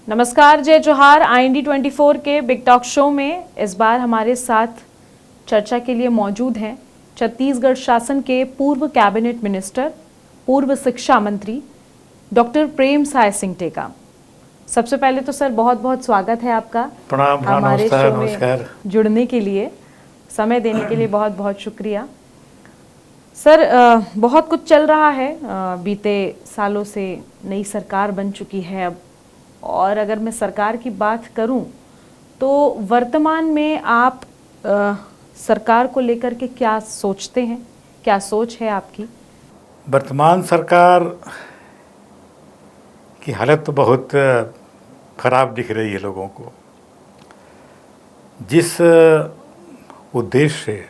नमस्कार, जय जोहार। IND 24 के बिग टॉक शो में इस बार हमारे साथ चर्चा के लिए मौजूद हैं छत्तीसगढ़ शासन के पूर्व कैबिनेट मिनिस्टर, पूर्व शिक्षा मंत्री डॉक्टर प्रेम साय सिंह टेकाम। सबसे पहले तो सर बहुत बहुत स्वागत है आपका प्रणाम। हमारे शो में नमस्कार। जुड़ने के लिए, समय देने के लिए बहुत बहुत शुक्रिया सर। बहुत कुछ चल रहा है, बीते सालों से नई सरकार बन चुकी है अब, और अगर मैं सरकार की बात करूं तो वर्तमान में आप सरकार को लेकर के क्या सोचते हैं, क्या सोच है आपकी? वर्तमान सरकार की हालत तो बहुत खराब दिख रही है लोगों को। जिस उद्देश्य से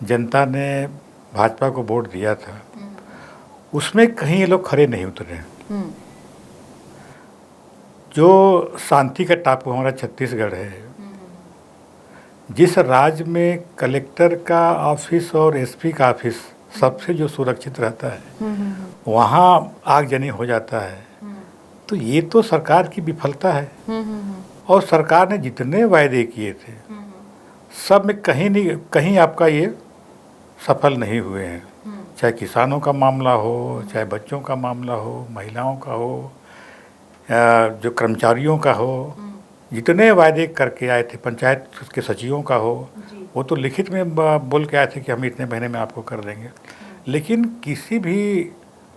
जनता ने भाजपा को वोट दिया था, उसमें कहीं ये लोग खरे नहीं उतरे। जो शांति का टापू हमारा छत्तीसगढ़ है, जिस राज्य में कलेक्टर का ऑफिस और एसपी का ऑफिस सबसे जो सुरक्षित रहता है, वहाँ आगजनी हो जाता है, तो ये तो सरकार की विफलता है। और सरकार ने जितने वायदे किए थे, सब में कहीं आपका ये सफल नहीं हुए हैं। चाहे किसानों का मामला हो, चाहे बच्चों का मामला हो, महिलाओं का हो, जो कर्मचारियों का हो, जितने वायदे करके आए थे, पंचायत के सचिवों का हो, वो तो लिखित में बोल के आए थे कि हम इतने महीने में आपको कर देंगे, लेकिन किसी भी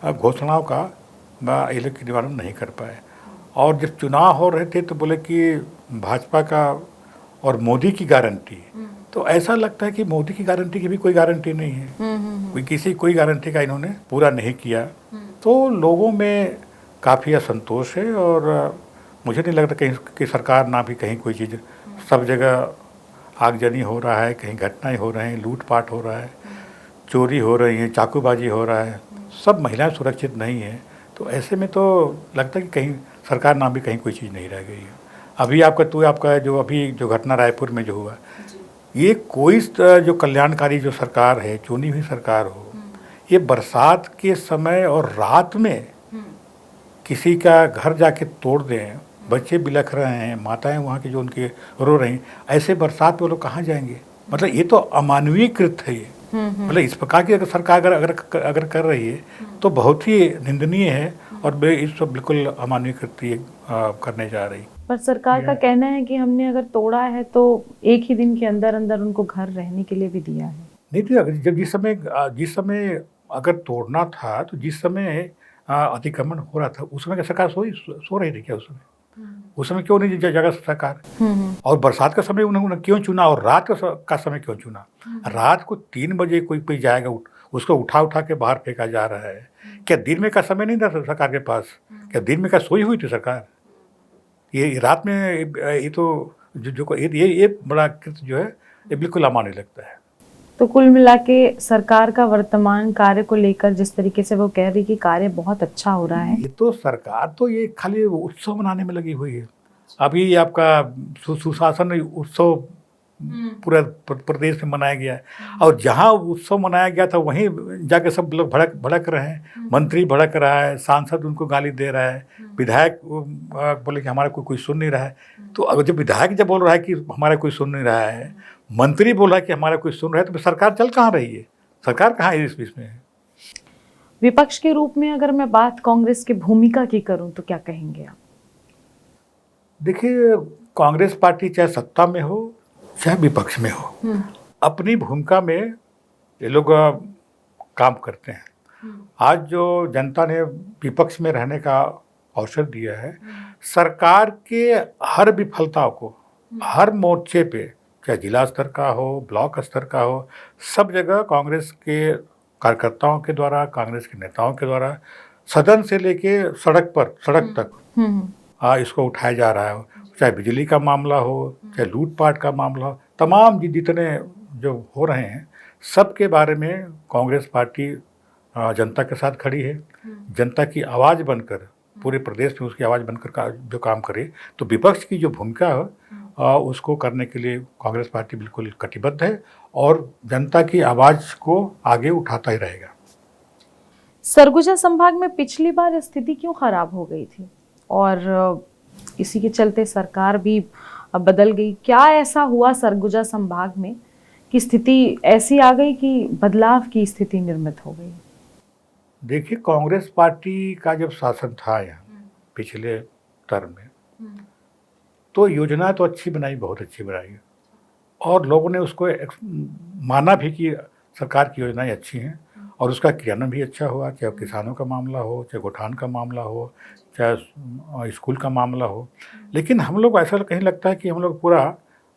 घोषणाओं का ये लोग की निवारण नहीं कर पाए। और जब चुनाव हो रहे थे तो बोले कि भाजपा का और मोदी की गारंटी, तो ऐसा लगता है कि मोदी की गारंटी की भी कोई गारंटी नहीं है। कोई गारंटी का इन्होंने पूरा नहीं किया। तो लोगों में काफ़ी असंतोष है, और मुझे नहीं लगता कहीं कि सरकार ना भी कहीं कोई चीज़, सब जगह आगजनी हो रहा है, कहीं घटनाएं हो रहे हैं, लूटपाट हो रहा है, चोरी हो रही है, चाकूबाजी हो रहा है, सब महिलाएं सुरक्षित नहीं हैं। तो ऐसे में तो लगता है कि कहीं सरकार ना भी कहीं कोई चीज़ नहीं रह गई है। अभी आपका जो घटना रायपुर में जो हुआ, ये कोई जो कल्याणकारी जो सरकार है, चुनी हुई सरकार हो, ये बरसात के समय और रात में किसी का घर जाके तोड़ दें, बच्चे बिलख रहे हैं, माताएं वहाँ की जो उनके रो रही हैं, ऐसे बरसात में वो लोग कहाँ जाएंगे? मतलब ये तो अमानवीय कृत्य है ये। मतलब इस प्रकार की अगर सरकार अगर कर रही है तो बहुत ही निंदनीय है, और इस सब बिल्कुल अमानवीय कृत्य करने जा रही। पर सरकार का कहना है कि हमने अगर तोड़ा है तो एक ही दिन के अंदर अंदर उनको घर रहने के लिए भी दिया है। नहीं तो जब जिस समय अगर तोड़ना था, तो जिस समय अतिक्रमण हो रहा था, उस समय क्या सरकार सो रही थी क्या? उस समय क्यों नहीं जगह सरकार? और बरसात का समय उन्होंने क्यों चुना, और रात का समय क्यों चुना? रात को 3 बजे कोई जाएगा, उसको उठा के बाहर फेंका जा रहा है। क्या दिन में का समय नहीं था सरकार के पास? क्या दिन में का सोई हुई थी सरकार? ये रात में ये तो ये बड़ा कृत्य जो है, ये बिल्कुल अमानवीय लगता है। तो कुल मिला के सरकार का वर्तमान कार्य को लेकर जिस तरीके से वो कह रही कि कार्य बहुत अच्छा हो रहा है, ये तो सरकार तो ये खाली उत्सव मनाने में लगी हुई है। अभी आपका सुशासन उत्सव पूरा प्रदेश में मनाया गया है, और जहाँ उत्सव मनाया गया था वहीं जाके सब लोग भड़क रहे हैं। मंत्री भड़क रहा है, सांसद उनको गाली दे रहा है, विधायक बोले कि हमारा कोई सुन नहीं रहा है। तो अगर जब विधायक जब बोल रहा है कि हमारा कोई सुन नहीं रहा है, मंत्री बोल रहा है कि हमारा कोई सुन रहा है, तो सरकार चल कहाँ रही है? सरकार कहाँ है इस बीच में? विपक्ष के रूप में अगर मैं बात कांग्रेस की भूमिका की करूं तो क्या कहेंगे आप? देखिए, कांग्रेस पार्टी चाहे सत्ता में हो चाहे विपक्ष में हो, अपनी भूमिका में ये लोग काम करते हैं। आज जो जनता ने विपक्ष में रहने का अवसर दिया है, सरकार के हर विफलताओं को हर मोर्चे पे, चाहे जिला स्तर का हो, ब्लॉक स्तर का हो, सब जगह कांग्रेस के कार्यकर्ताओं के द्वारा, कांग्रेस के नेताओं के द्वारा सदन से लेके सड़क तक इसको उठाया जा रहा है। चाहे बिजली का मामला हो, चाहे लूटपाट का मामला हो, तमाम जितने जो हो रहे हैं, सब के बारे में कांग्रेस पार्टी जनता के साथ खड़ी है। जनता की आवाज़ बनकर, पूरे प्रदेश में उसकी आवाज़ बनकर जो काम करे, तो विपक्ष की जो भूमिका है उसको करने के लिए कांग्रेस पार्टी बिल्कुल कटिबद्ध है, और जनता की आवाज़ को आगे उठाता ही रहेगा। सरगुजा संभाग में पिछली बार स्थिति क्यों खराब हो गई थी, और इसी के चलते सरकार भी अब बदल गई। क्या ऐसा हुआ सरगुजा संभाग में कि स्थिति ऐसी आ गई कि बदलाव की स्थिति निर्मित हो गई? देखिए, कांग्रेस पार्टी का जब शासन था यहाँ पिछले टर्म में, तो योजना तो अच्छी बनाई, बहुत अच्छी बनाई, और लोगों ने उसको माना भी कि सरकार की योजनाएं अच्छी हैं, और उसका क्रियान्वयन भी अच्छा हुआ, चाहे किसानों का मामला हो, चाहे गोठान का मामला हो, चाहे स्कूल का मामला हो। लेकिन हम लोग ऐसा कहीं लगता है कि हम लोग पूरा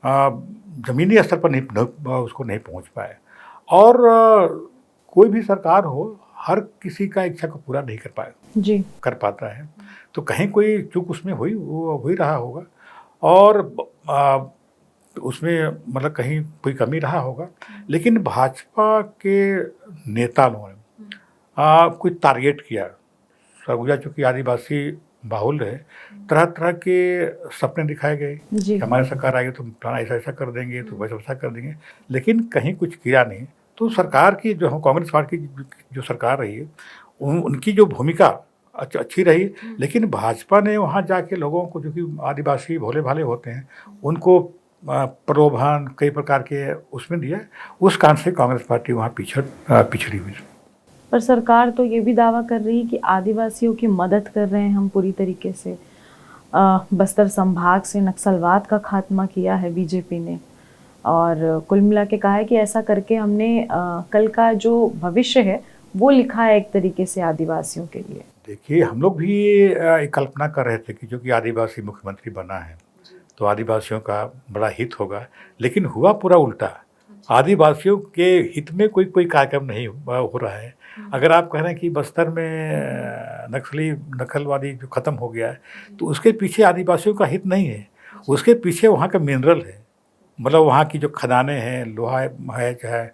ज़मीनी स्तर पर उसको नहीं पहुंच पाए, और कोई भी सरकार हो, हर किसी का इच्छा को पूरा नहीं कर पाता है। तो कहीं कोई चूक उसमें हो ही रहा होगा, और उसमें मतलब कहीं कोई कमी रहा होगा। लेकिन भाजपा के नेता लोगों ने कोई टारगेट किया। सरगुजा चूँकि आदिवासी बाहुल है, तरह तरह के सपने दिखाए गए कि हमारे सरकार आएगी तो फलाना ऐसा ऐसा कर देंगे, तो वैसा वैसा कर देंगे, लेकिन कहीं कुछ किया नहीं। तो सरकार की जो कांग्रेस पार्टी की जो सरकार रही है, उनकी जो भूमिका अच्छी रही, लेकिन भाजपा ने वहाँ जाके लोगों को, जो कि आदिवासी भोले भाले होते हैं, उनको प्रलोभन कई प्रकार के उसमें दिया। उस कारण से कांग्रेस पार्टी वहाँ पिछड़ी हुई। पर सरकार तो ये भी दावा कर रही है कि आदिवासियों की मदद कर रहे हैं हम पूरी तरीके से। बस्तर संभाग से नक्सलवाद का खात्मा किया है बीजेपी ने, और कुल मिला के कहा है कि ऐसा करके हमने कल का जो भविष्य है वो लिखा है एक तरीके से आदिवासियों के लिए। देखिए, हम लोग भी एक कल्पना कर रहे थे कि जो कि आदिवासी मुख्यमंत्री बना है तो आदिवासियों का बड़ा हित होगा, लेकिन हुआ पूरा उल्टा। आदिवासियों के हित में कोई कार्यक्रम नहीं हो रहा है। अगर आप कह रहे हैं कि बस्तर में नक्सलवादी जो ख़त्म हो गया है, तो उसके पीछे आदिवासियों का हित नहीं है, उसके पीछे वहाँ का मिनरल है। मतलब वहाँ की जो खदानें हैं, लोहा है चाहे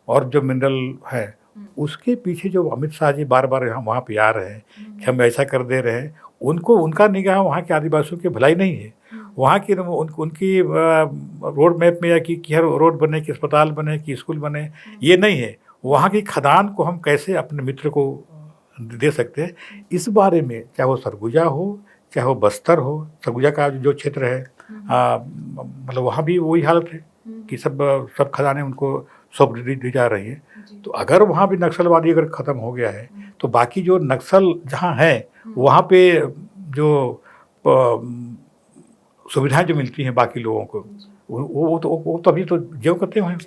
और जो मिनरल है, उसके पीछे जो अमित शाह जी बार बार वहाँ पे आ रहे हैं कि हम ऐसा कर दे रहे हैं, उनका निगाह वहाँ के आदिवासियों की भलाई नहीं है। वहाँ की उनकी रोड मैप में या कि हर रोड बने, कि अस्पताल बने, कि स्कूल बने, ये नहीं है। वहाँ की खदान को हम कैसे अपने मित्र को दे सकते हैं, इस बारे में, चाहे वो सरगुजा हो, चाहे वो बस्तर हो। सरगुजा का जो क्षेत्र है, मतलब वहाँ भी वही हालत है कि सब खदानें उनको सौंप दी जा रही है। तो अगर वहाँ भी नक्सलवादी अगर ख़त्म हो गया है, तो बाकी जो नक्सल जहाँ है, वहाँ पे जो सुविधाएं जो मिलती हैं बाकी लोगों को, वो तो अभी तो जो करते हैं,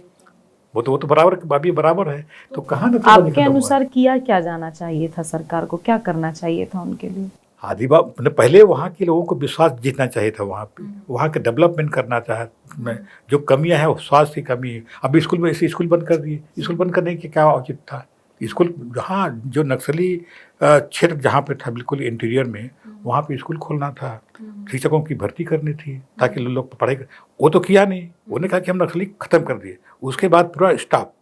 वो तो बराबर है। तो कहाँ ना आपके अनुसार किया क्या जाना चाहिए था? सरकार को क्या करना चाहिए था उनके लिए? पहले वहाँ के लोगों को विश्वास जीतना चाहिए था। वहाँ के डेवलपमेंट करना चाहिए। जो कमियां हैं, वो स्वास्थ्य की कमी है। अब स्कूल में स्कूल बंद कर दिए। स्कूल बंद करने की क्या औचित्य था? स्कूल जहाँ जो नक्सली क्षेत्र जहाँ पे था, बिल्कुल इंटीरियर में, वहाँ पे स्कूल खोलना था, शिक्षकों की भर्ती करनी थी ताकि लोग पढ़ाई कर। वो तो किया नहीं। उन्होंने कहा कि हम नक्सली ख़त्म कर दिए, उसके बाद पूरा स्टॉप।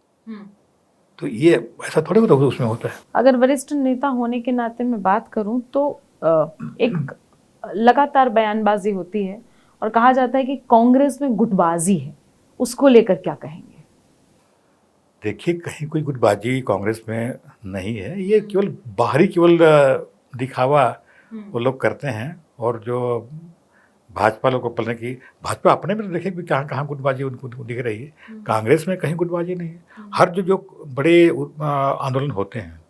तो ये ऐसा थोड़े होता उसमें होता है। अगर वरिष्ठ नेता होने के नाते मैं बात करूं तो एक लगातार बयानबाजी होती है और कहा जाता है कि कांग्रेस में गुटबाजी है, उसको लेकर क्या कहेंगे? देखिए, कहीं कोई गुटबाजी कांग्रेस में नहीं है। ये केवल बाहरी दिखावा वो लोग करते हैं, और जो भाजपा लोग को पलने की, भाजपा अपने में देखें कि कहाँ गुटबाजी उनको दिख रही है। कांग्रेस में कहीं गुटबाजी नहीं है। हर जो बड़े आंदोलन होते हैं,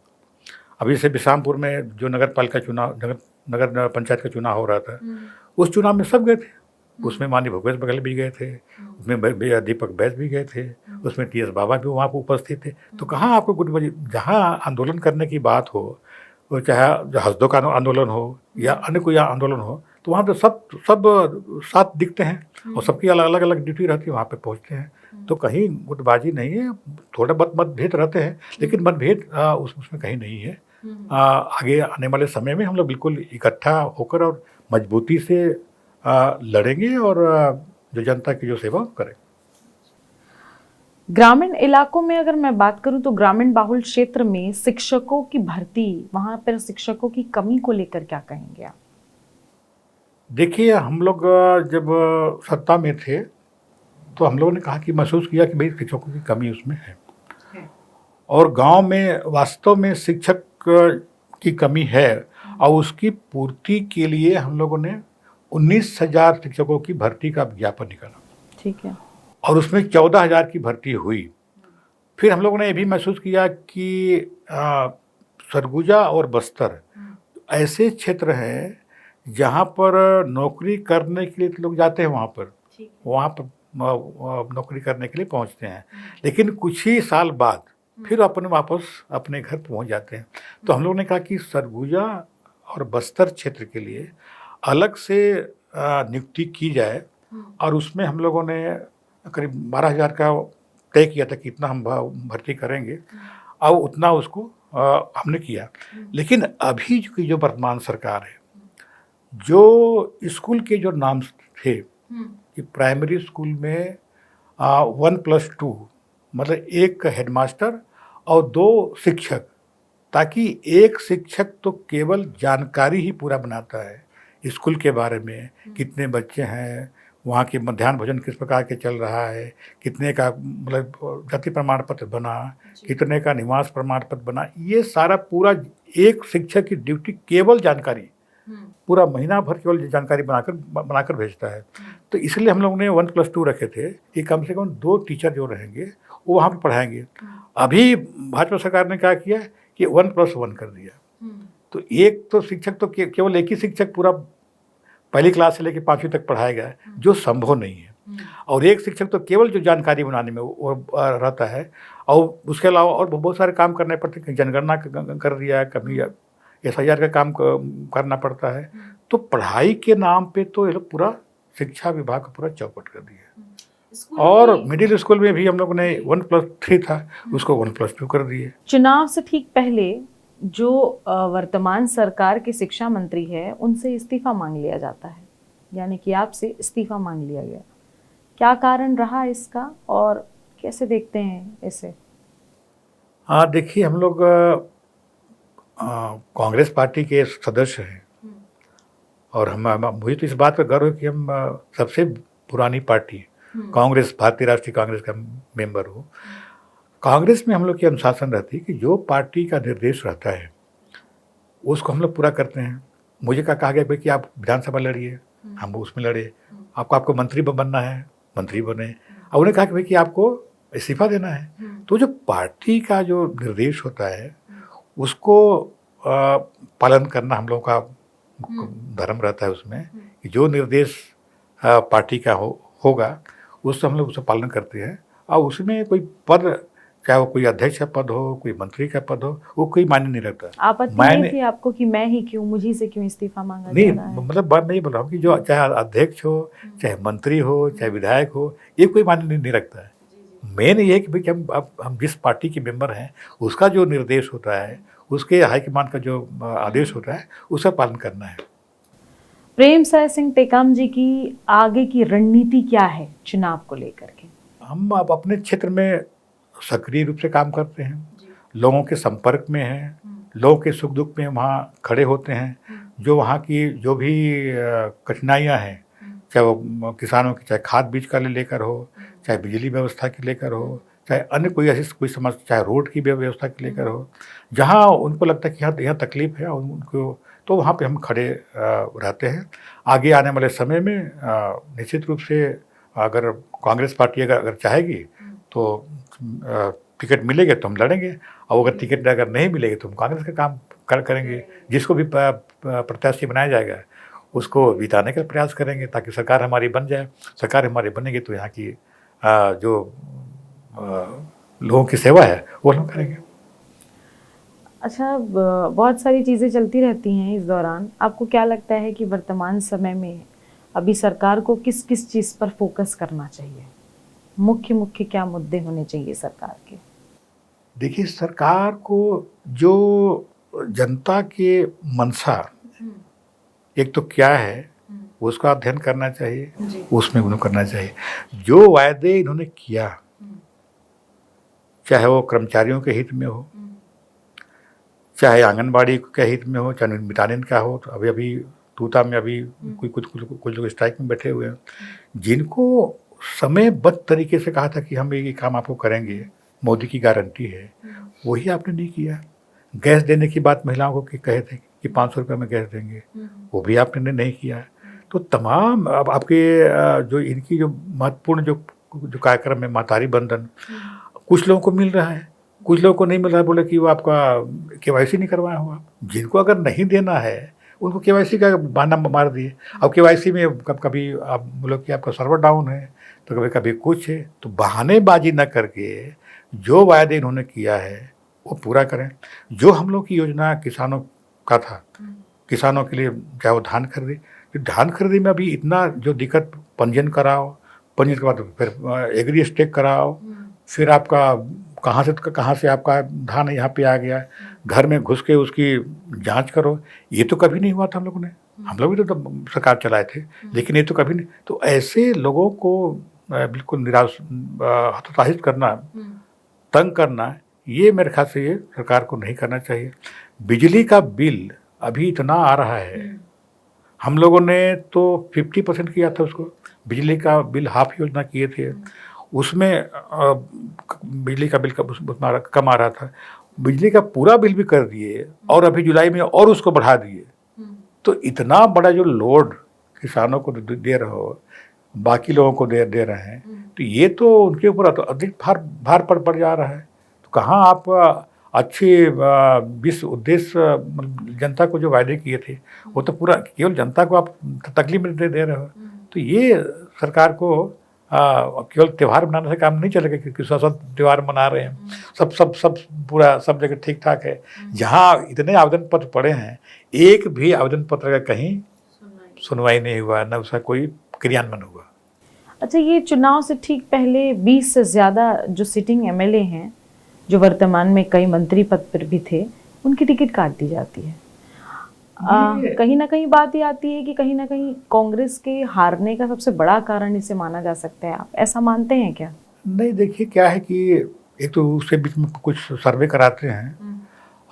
अभी से बिशामपुर में जो नगर पालिका चुनाव, नगर पंचायत का चुनाव हो रहा था, उस चुनाव में सब गए थे। उसमें माननीय भूपेश बघेल भी गए थे, उसमें दीपक बैस भी गए थे, उसमें टी एस बाबा भी वहाँ पर उपस्थित थे। तो कहाँ आपको गुटबाजी? जहाँ आंदोलन करने की बात हो, वो चाहे हसदो का आंदोलन हो या अन्य कोई आंदोलन हो, तो वहाँ तो सब साथ दिखते हैं, और सबकी अलग अलग ड्यूटी रहती है, वहाँ पे पहुँचते हैं। तो कहीं गुटबाजी नहीं है। थोड़ा बहुत मतभेद रहते हैं, लेकिन मतभेद उसमें कहीं नहीं है। आगे आने वाले समय में हम लोग बिल्कुल इकट्ठा होकर और मजबूती से लड़ेंगे, और जो जनता की जो सेवा करें। ग्रामीण इलाकों में अगर मैं बात करूं तो ग्रामीण बाहुल क्षेत्र में शिक्षकों की भर्ती, वहां पर शिक्षकों की कमी को लेकर क्या कहेंगे आप? देखिए, हम लोग जब सत्ता में थे तो हम लोगों ने कहा कि महसूस किया कि भाई शिक्षकों की कमी उसमें है, और गांव में वास्तव में शिक्षक की कमी है, और उसकी पूर्ति के लिए हम लोगों ने 19,000 शिक्षकों की भर्ती का विज्ञापन निकाला ठीक है। और उसमें 14,000 की भर्ती हुई। फिर हम लोगों ने ये भी महसूस किया कि सरगुजा और बस्तर ऐसे क्षेत्र हैं जहाँ पर नौकरी करने के लिए लोग जाते हैं, वहाँ पर नौकरी करने के लिए पहुँचते हैं, लेकिन कुछ ही साल बाद फिर वापस अपने घर पहुँच जाते हैं। तो हम लोगों ने कहा कि सरगुजा और बस्तर क्षेत्र के लिए अलग से नियुक्ति की जाए और उसमें हम लोगों ने करीब 12,000 का तय किया था कि इतना हम भर्ती करेंगे और उतना उसको हमने किया। लेकिन अभी जो वर्तमान सरकार है, जो स्कूल के जो नाम थे कि प्राइमरी स्कूल में 1+2 मतलब एक हेडमास्टर और 2 शिक्षक, ताकि एक शिक्षक तो केवल जानकारी ही पूरा बनाता है स्कूल के बारे में, कितने बच्चे हैं, वहाँ के मध्याह्न भोजन किस प्रकार के चल रहा है, कितने का मतलब जाति प्रमाण पत्र बना, कितने का निवास प्रमाण पत्र बना, ये सारा पूरा एक शिक्षक की ड्यूटी केवल जानकारी, पूरा महीना भर केवल जानकारी बनाकर भेजता है। तो इसलिए हम लोगों ने 1+2 रखे थे कि कम से कम 2 टीचर जो रहेंगे वो वहाँ पर पढ़ाएंगे। अभी भाजपा सरकार ने क्या किया कि 1+1 कर दिया। तो एक तो शिक्षक तो केवल एक ही शिक्षक पूरा पहली क्लास से लेकर 5वीं तक पढ़ाएगा, जो संभव नहीं है। और एक शिक्षक तो केवल जो जानकारी बनाने में वो रहता है, और उसके अलावा और बहुत सारे काम करने पड़ते हैं। जनगणना कर दिया है, कभी SIR का काम करना पड़ता है। तो पढ़ाई के नाम पे तो ये लोग पूरा शिक्षा विभाग का पूरा चौपट कर दिया। और मिडिल स्कूल में भी हम लोगों ने 1+3 था, उसको 1+2 कर दिए। चुनाव से ठीक पहले जो वर्तमान सरकार के शिक्षा मंत्री है, उनसे इस्तीफा मांग लिया जाता है, यानी कि आपसे इस्तीफा मांग लिया गया। क्या कारण रहा इसका और कैसे देखते हैं इसे? हाँ, देखिए, हम लोग कांग्रेस पार्टी के सदस्य हैं और मुझे तो इस बात पर गर्व है कि हम सबसे पुरानी पार्टी कांग्रेस, भारतीय राष्ट्रीय कांग्रेस का मेंबर हूँ। कांग्रेस में हम लोग की अनुशासन रहती है कि जो पार्टी का निर्देश रहता है उसको हम लोग पूरा करते हैं। मुझे कहा गया कि आप विधानसभा लड़िए, हम उसमें लड़े। आपको मंत्री बनना है, मंत्री बने। और उन्हें कहा कि आपको इस्तीफा देना है। तो जो पार्टी का जो निर्देश होता है उसको पालन करना हम लोगों का धर्म रहता है उसमें, कि जो निर्देश पार्टी का होगा उससे हम लोग उसका पालन करते हैं। और उसमें कोई पद, चाहे वो कोई अध्यक्ष का पद हो, कोई मंत्री का पद हो, वो कोई मायने नहीं रखता। आपत्ति नहीं थी आपको कि मैं ही क्यों, मुझी से क्यों इस्तीफा मांगा जा रहा है? नहीं, मतलब बात मैं ये बोल रहा हूँ कि जो चाहे अध्यक्ष हो, चाहे मंत्री हो, चाहे विधायक हो, ये कोई मायने नहीं रखता है। मेन ये है कि भाई हम जिस पार्टी के मेंबर हैं उसका जो निर्देश होता है, उसके हाईकमान का जो आदेश होता है, उसका पालन करना है। प्रेमसाय सिंह टेकाम जी की आगे की रणनीति क्या है चुनाव को लेकर के? हम अब अपने क्षेत्र में सक्रिय रूप से काम करते हैं, लोगों के संपर्क में हैं, लोगों के सुख दुख में वहाँ खड़े होते हैं। जो वहाँ की जो भी कठिनाइयाँ हैं, चाहे वो किसानों की, चाहे खाद बीज का लेकर हो, चाहे बिजली व्यवस्था की लेकर हो, चाहे अन्य कोई ऐसी कोई समस्या, चाहे रोड की व्यवस्था की लेकर हो, जहाँ उनको लगता है कि यहाँ तकलीफ है उनको, तो वहाँ पे हम खड़े रहते हैं। आगे आने वाले समय में निश्चित रूप से अगर कांग्रेस पार्टी अगर चाहेगी तो टिकट मिलेगा तो हम लड़ेंगे, और अगर टिकट अगर नहीं मिलेगी तो हम कांग्रेस का काम करेंगे। जिसको भी प्रत्याशी बनाया जाएगा उसको जिताने का प्रयास करेंगे ताकि सरकार हमारी बन जाए। सरकार हमारी बनेगी तो यहाँ की जो लोगों की सेवा है वो हम करेंगे। अच्छा, बहुत सारी चीज़ें चलती रहती हैं इस दौरान। आपको क्या लगता है कि वर्तमान समय में अभी सरकार को किस किस चीज़ पर फोकस करना चाहिए? मुख्य क्या मुद्दे होने चाहिए सरकार के? देखिए, सरकार को जो जनता के मंशा एक तो क्या है उसका अध्ययन करना चाहिए, उसमें उन्हें करना चाहिए। जो वायदे इन्होंने किया, चाहे वो कर्मचारियों के हित में हो, चाहे आंगनबाड़ी के हित में हो, चाहे मितानिन का हो। तो अभी तूता में अभी कुछ लोग स्ट्राइक में बैठे हुए हैं, जिनको समयबद्ध तरीके से कहा था कि हम ये काम आपको करेंगे, मोदी की गारंटी है, वही आपने नहीं किया। गैस देने की बात महिलाओं को कहे थे कि 500 रुपये में गैस देंगे, वो भी आपने नहीं किया। तो तमाम अब आपके जो इनकी जो महत्वपूर्ण जो जो कार्यक्रम है महतारी बंधन, कुछ लोगों को मिल रहा है, कुछ लोगों को नहीं मिल रहा है। बोले कि वो आपका केवाईसी नहीं करवाया हुआ। जिनको अगर नहीं देना है उनको केवाईसी का बहाना मार दिए। अब केवाईसी में कभी आप बोलो कि आपका सर्वर डाउन है, तो कभी कभी कुछ है। तो बहानेबाजी न करके जो वायदे इन्होंने किया है वो पूरा करें। जो हम लोग की योजना किसानों का था, किसानों के लिए चाहे वो धान खरीदी, तो धान खरीदी में अभी इतना जो दिक्कत, पंजीयन कराओ, पंजीयन के बाद फिर एग्री स्टेक कराओ, फिर आपका कहाँ से आपका धान यहाँ पे आ गया, घर में घुस के उसकी जांच करो। ये तो कभी नहीं हुआ था हम लोगों ने। हम लोग भी तो सरकार चलाए थे, लेकिन ये तो कभी नहीं। तो ऐसे लोगों को बिल्कुल हतोत्साहित करना, तंग करना, ये मेरे ख्याल से ये सरकार को नहीं करना चाहिए। बिजली का बिल अभी इतना आ रहा है, हम लोगों ने तो 50% किया था उसको, बिजली का बिल हाफ योजना किए थे, उसमें बिजली का बिल कम आ रहा था। बिजली का पूरा बिल भी कर दिए और अभी जुलाई में और उसको बढ़ा दिए। तो इतना बड़ा जो लोड किसानों को दे रहे हो, बाकी लोगों को दे रहे हैं, तो ये तो उनके ऊपर तो अधिक भार पड़ जा रहा है। तो कहाँ आप अच्छे विश्व उद्देश्य जनता को जो वायदे किए थे वो तो पूरा केवल जनता को आप तकलीफ में दे रहे हो। तो ये सरकार को केवल त्यौहार मनाने से काम नहीं चलेगा, क्योंकि सब त्यौहार मना रहे हैं, सब पूरा सब जगह ठीक ठाक है। जहाँ इतने आवेदन पत्र पड़े हैं, एक भी आवेदन पत्र का कहीं सुनवाई नहीं हुआ, न उसका कोई क्रियान्वयन हुआ। अच्छा, ये चुनाव से ठीक पहले 20 से ज़्यादा जो सिटिंग एमएलए हैं, जो वर्तमान में कई मंत्री पद पर भी थे, उनकी टिकट काट दी जाती है। कहीं ना कहीं बात ये आती है कि कहीं ना कहीं कांग्रेस के हारने का सबसे बड़ा कारण इसे माना जा सकता है। आप ऐसा मानते हैं क्या? नहीं, देखिए क्या है कि एक तो उसके बीच में कुछ सर्वे कराते हैं,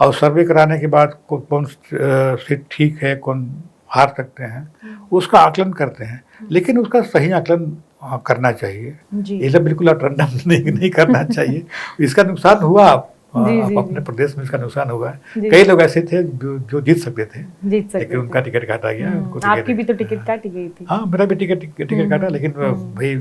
और सर्वे कराने के बाद कौन सीट ठीक है, कौन हार सकते हैं, उसका आकलन करते हैं। लेकिन उसका सही आकलन करना चाहिए, ये बिल्कुल रैंडम नहीं करना चाहिए। इसका नुकसान हुआ अपने प्रदेश में, इसका नुकसान हुआ है। कई लोग ऐसे थे जो जीत सकते थे, लेकिन उनका टिकट काटा गया। आपकी भी तो टिकट काटी गई थी। हाँ, मेरा भी टिकट काटा, लेकिन भाई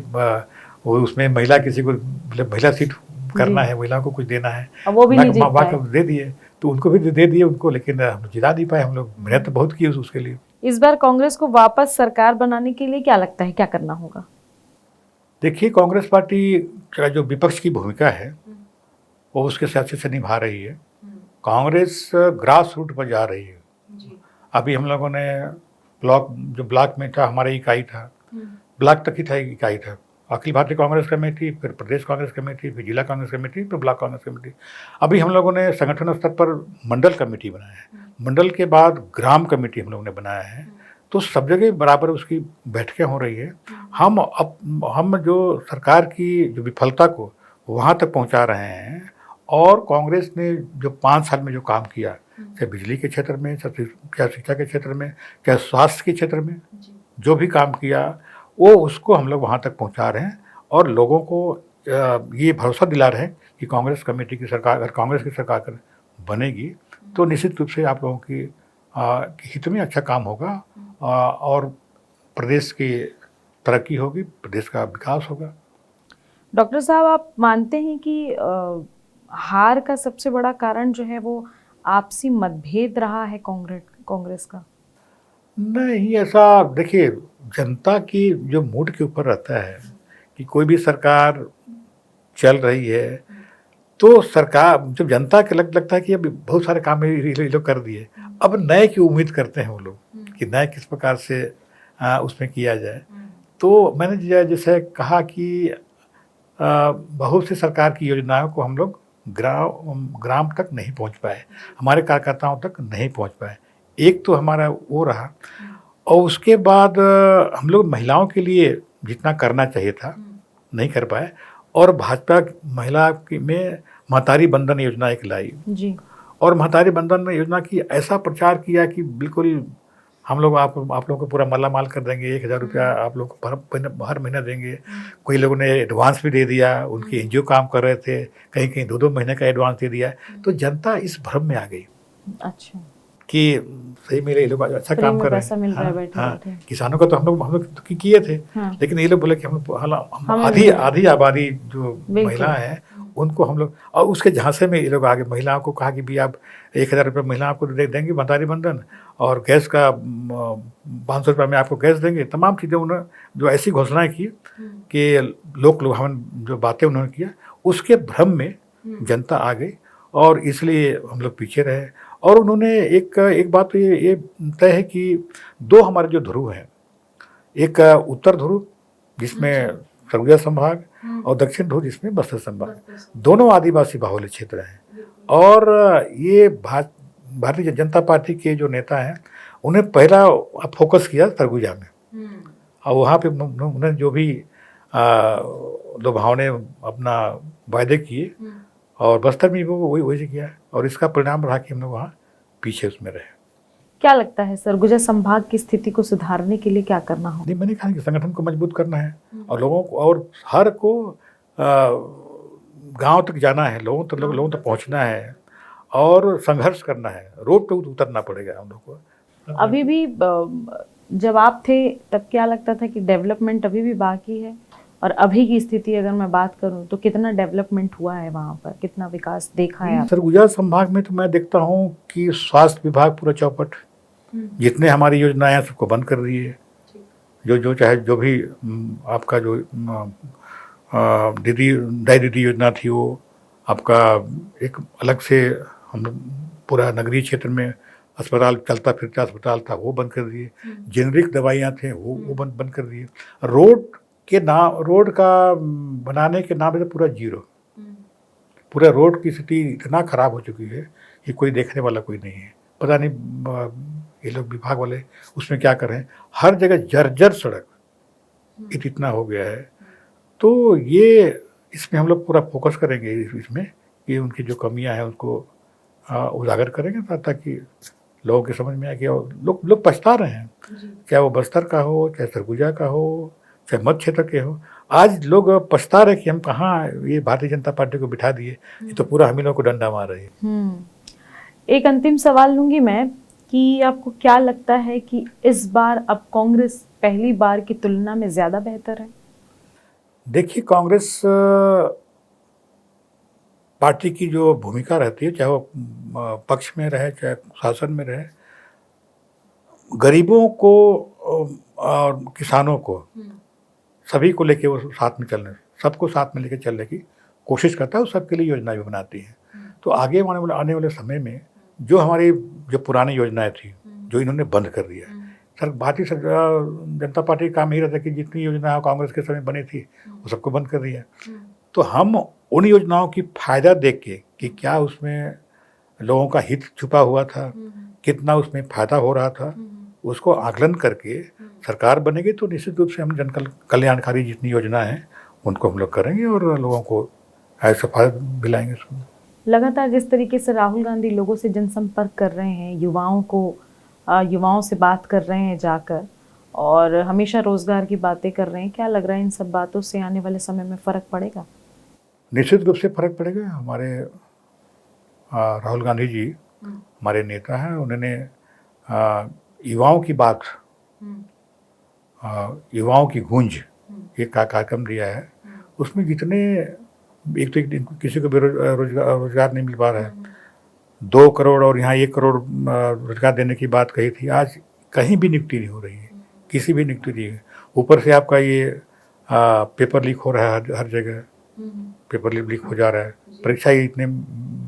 वो उसमें महिला किसी को महिला सीट करना है, महिलाओं को कुछ देना है, वो भी नहीं दे दिए, तो उनको भी दे दिए उनको, लेकिन हम जिता नहीं पाए। हम लोग मेहनत तो बहुत की उसके लिए। इस बार कांग्रेस को वापस सरकार बनाने के लिए क्या लगता है, क्या करना होगा? देखिए, कांग्रेस पार्टी का जो विपक्ष की भूमिका है वो उसके साथ से निभा रही है। कांग्रेस ग्रास रूट पर जा रही है। अभी हम लोगों ने ब्लॉक में था, हमारा इकाई था, ब्लॉक तक ही था, इकाई था, अखिल भारतीय कांग्रेस कमेटी, फिर प्रदेश कांग्रेस कमेटी, फिर जिला कांग्रेस कमेटी, फिर ब्लॉक कांग्रेस कमेटी। अभी हम लोगों ने संगठन स्तर पर मंडल कमेटी बनाया है, मंडल के बाद ग्राम कमेटी हम लोगों ने बनाया है। तो सब जगह बराबर उसकी बैठकें हो रही है। हम जो सरकार की जो विफलता को वहाँ तक पहुँचा रहे हैं, और कांग्रेस ने जो 5 साल में जो काम किया, चाहे बिजली के क्षेत्र में, चाहे शिक्षा के क्षेत्र में, चाहे स्वास्थ्य के क्षेत्र में, जो भी काम किया वो उसको हम लोग वहाँ तक पहुँचा रहे हैं। और लोगों को ये भरोसा दिला रहे हैं कि कांग्रेस कमेटी की सरकार, अगर कांग्रेस की सरकार बनेगी तो निश्चित रूप से आप लोगों की हित में अच्छा काम होगा, और प्रदेश की तरक्की होगी, प्रदेश का विकास होगा। डॉक्टर साहब, आप मानते हैं कि हार का सबसे बड़ा कारण जो है वो आपसी मतभेद रहा है कांग्रेस का? नहीं, ऐसा देखिए, जनता की जो मूड के ऊपर रहता है कि कोई भी सरकार चल रही है, तो सरकार जब जनता के लगता है कि अब बहुत सारे काम ये लोग कर दिए, अब नए की उम्मीद करते हैं वो लोग कि नए किस प्रकार से उसमें किया जाए। तो मैंने जैसे कहा कि बहुत सी सरकार की योजनाओं को हम लोग ग्राम तक नहीं पहुंच पाए, हमारे कार्यकर्ताओं तक नहीं पहुंच पाए। एक तो हमारा वो रहा, और उसके बाद हम लोग महिलाओं के लिए जितना करना चाहिए था नहीं कर पाए। और भाजपा महिला में महतारी बंधन योजना एक लाई जी, और महतारी बंधन योजना की ऐसा प्रचार किया कि बिल्कुल हम लोग आप लोगों को पूरा माला माल कर देंगे, 1000 रुपया आप लोग को हर महीना देंगे। कोई लोगों ने एडवांस भी दे दिया, उनके एनजीओ काम कर रहे थे, कहीं 2-2 महीने का एडवांस दे दिया। तो जनता इस भ्रम में आ गई। अच्छा, कि सही में ये लोग अच्छा फ्री काम में कर रहे पैसा हैं। मिल रहा है हाँ, बैठे हाँ, बैठे। किसानों का तो हम लोग तो किए थे, हाँ। लेकिन ये लोग बोले कि हम हमें आधी भी। आधी आबादी जो बिल्कुल। महिला हैं उनको हम लोग, और उसके झांसे में ये लोग आगे महिलाओं को कहा कि भी आप 1,000 रुपये महिला आपको देंगे भंडारी बंधन, और गैस का 500 रुपये में आपको गैस देंगे। तमाम चीज़ें उन्होंने जो ऐसी घोषणाएं की कि लोग लुभावन जो बातें उन्होंने किया, उसके भ्रम में जनता आ गई और इसलिए हम लोग पीछे रहे। और उन्होंने एक बात तो ये तय है कि दो हमारे जो ध्रुव हैं, एक उत्तर ध्रुव जिसमें सरगुजा संभाग और दक्षिण ध्रुव जिसमें बस्तर संभाग, दोनों आदिवासी बाहुल्य क्षेत्र हैं। और ये भारतीय जनता पार्टी के जो नेता हैं उन्हें पहला फोकस किया सरगुजा में, और वहाँ पे उन्होंने जो भी लुभावने अपना वायदे किए, और बस्तर में भी वो वही किया, और इसका परिणाम रहा कि हम लोग वहाँ पीछे उसमें रहे। क्या लगता है सरगुजा संभाग की स्थिति को सुधारने के लिए क्या करना होगा? नहीं, मैंने कहा कि संगठन को मजबूत करना है और लोगों को, और हर को गांव तक जाना है, लोगों तक पहुंचना है और संघर्ष करना है, रोड पे उतरना पड़ेगा हम लोग को। अभी भी जब आप थे तब क्या लगता था कि डेवलपमेंट अभी भी बाकी है, और अभी की स्थिति अगर मैं बात करूं तो कितना डेवलपमेंट हुआ है वहाँ पर, कितना विकास देखा है? सरगुजा संभाग में तो मैं देखता हूँ कि स्वास्थ्य विभाग पूरा चौपट, जितने हमारी योजनाएं हैं सबको बंद कर दी है। जो चाहे जो भी आपका जो दाई दीदी योजना थी, वो आपका एक अलग से हम पूरा नगरीय क्षेत्र में अस्पताल, चलता फिरता अस्पताल था, वो बंद कर दिए। जेनरिक दवाइयाँ थे वो बंद कर दिए। रोड का बनाने के नाम पे पूरा जीरो, पूरा रोड की स्थिति इतना खराब हो चुकी है कि कोई देखने वाला कोई नहीं है। पता नहीं ये लोग विभाग वाले उसमें क्या कर रहे हैं, हर जगह जर्जर सड़क इतना हो गया है। तो ये इसमें हम लोग पूरा फोकस करेंगे इसमें कि उनकी जो कमियां हैं उसको उजागर करेंगे, ताकि लोगों की समझ में आए कि लोग पछता रहे हैं, चाहे वो बस्तर का हो, चाहे सरगुजा का हो, चाहे मध्य क्षेत्र के हो। आज लोग पछता रहे कि हम कहाँ ये भारतीय जनता पार्टी को बिठा दिए, ये तो पूरा हम ही लोगों को डंडा मार रही है। एक अंतिम सवाल लूंगी मैं कि आपको क्या लगता है कि इस बार अब कांग्रेस पहली बार की तुलना में ज्यादा बेहतर है? देखिए, कांग्रेस पार्टी की जो भूमिका रहती है, चाहे वो पक्ष में रहे चाहे शासन में रहे, गरीबों को और किसानों को सभी को लेके वो सबको साथ में लेके चलने की कोशिश करता है और सबके लिए योजना भी बनाती है। तो आगे आने वाले समय में जो हमारी जो पुरानी योजनाएं थी, जो इन्होंने बंद कर दिया है, भारतीय जनता पार्टी का काम यही रहता है कि जितनी योजनाएं कांग्रेस के समय बनी थी वो सबको बंद कर दिया। तो हम उन योजनाओं की फायदा देख के कि क्या उसमें लोगों का हित छुपा हुआ था, कितना उसमें फायदा हो रहा था, उसको आकलन करके सरकार बनेगी तो निश्चित रूप से हम जन कल्याणकारी जितनी योजना है उनको हम लोग करेंगे और लोगों को ऐसा फायदा दिलाएंगे उसमें। लगातार जिस तरीके से राहुल गांधी लोगों से जनसंपर्क कर रहे हैं, युवाओं से बात कर रहे हैं जाकर, और हमेशा रोजगार की बातें कर रहे हैं, क्या लग रहा है इन सब बातों से आने वाले समय में फर्क पड़ेगा? निश्चित रूप से फर्क पड़ेगा। हमारे राहुल गांधी जी हमारे नेता हैं, उन्होंने युवाओं की बात, युवाओं की गूंज एक कार्यक्रम दिया है। उसमें जितने एक तो किसी को रोजगार नहीं मिल पा रहा है, 2 करोड़ और यहाँ 1 करोड़ रोजगार देने की बात कही थी, आज कहीं भी नियुक्ति नहीं हो रही है, किसी भी नियुक्ति नहीं है। ऊपर से आपका ये पेपर लीक हो रहा है, हर जगह पेपर लीक हो जा रहा है। परीक्षा इतने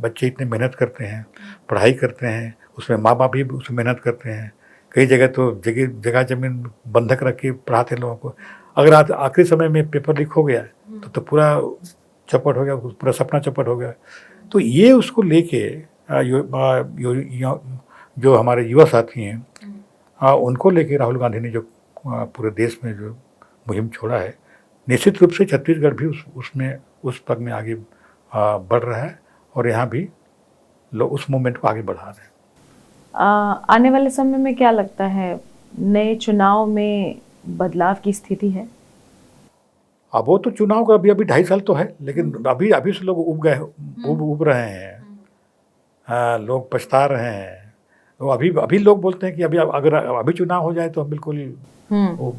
बच्चे इतने मेहनत करते हैं, पढ़ाई करते हैं, उसमें माँ बाप भी उसमें मेहनत करते हैं। कई जगह तो जगह जमीन बंधक रख के पढ़ाते हैं लोगों को। अगर आज आखिरी समय में पेपर लीक हो गया तो पूरा चौपट हो गया, पूरा सपना चौपट हो गया। तो ये उसको लेके जो हमारे युवा साथी हैं उनको लेके राहुल गांधी ने जो पूरे देश में जो मुहिम छोड़ा है, निश्चित रूप से छत्तीसगढ़ भी उस पग में आगे बढ़ रहा है और यहाँ भी लोग उस मूवमेंट को आगे बढ़ा रहे हैं। आने वाले समय में क्या लगता है, नए चुनाव में बदलाव की स्थिति है? अब वो तो चुनाव का अभी 2.5 साल तो है, लेकिन अभी से लोग उब रहे हैं। लोग पछता रहे हैं, तो अभी लोग बोलते हैं कि अभी अगर अभी चुनाव हो जाए तो हम बिल्कुल वो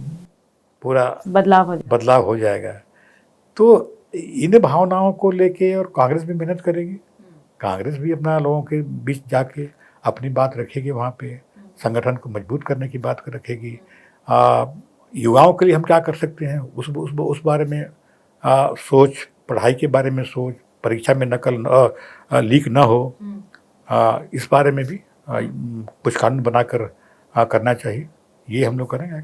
पूरा बदलाव हो जाएगा। तो इन भावनाओं को लेके और कांग्रेस भी मेहनत करेगी, कांग्रेस भी अपना लोगों के बीच जाके अपनी बात रखेगी, वहाँ पे संगठन को मजबूत करने की बात रखेगी। युवाओं के लिए हम क्या कर सकते हैं उस बारे में सोच, पढ़ाई के बारे में सोच, परीक्षा में नकल लीक ना हो, इस बारे में भी कुछ कानून बनाकर करना चाहिए। ये हम लोग करेंगे।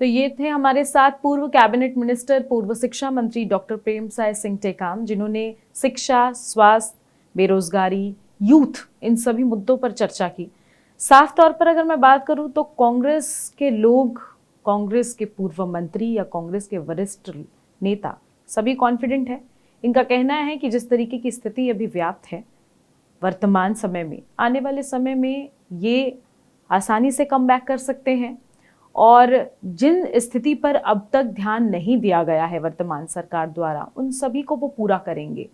तो ये थे हमारे साथ पूर्व कैबिनेट मिनिस्टर, पूर्व शिक्षा मंत्री डॉक्टर प्रेमसाय सिंह टेकाम, जिन्होंने शिक्षा, स्वास्थ्य, बेरोजगारी, यूथ, इन सभी मुद्दों पर चर्चा की। साफ तौर पर अगर मैं बात करूं तो कांग्रेस के लोग, कांग्रेस के पूर्व मंत्री या कांग्रेस के वरिष्ठ नेता सभी कॉन्फिडेंट है। इनका कहना है कि जिस तरीके की स्थिति अभी व्याप्त है वर्तमान समय में, आने वाले समय में ये आसानी से कम बैक कर सकते हैं, और जिन स्थिति पर अब तक ध्यान नहीं दिया गया है वर्तमान सरकार द्वारा, उन सभी को वो पूरा करेंगे।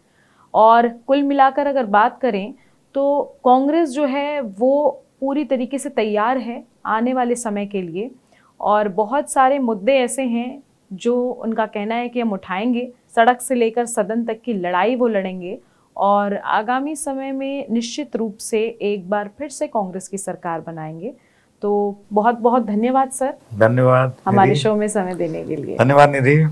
और कुल मिलाकर अगर बात करें तो कांग्रेस जो है वो पूरी तरीके से तैयार है आने वाले समय के लिए, और बहुत सारे मुद्दे ऐसे हैं जो उनका कहना है कि हम उठाएंगे। सड़क से लेकर सदन तक की लड़ाई वो लड़ेंगे, और आगामी समय में निश्चित रूप से एक बार फिर से कांग्रेस की सरकार बनाएंगे। तो बहुत बहुत धन्यवाद सर, धन्यवाद हमारे शो में समय देने के लिए। धन्यवाद निधि।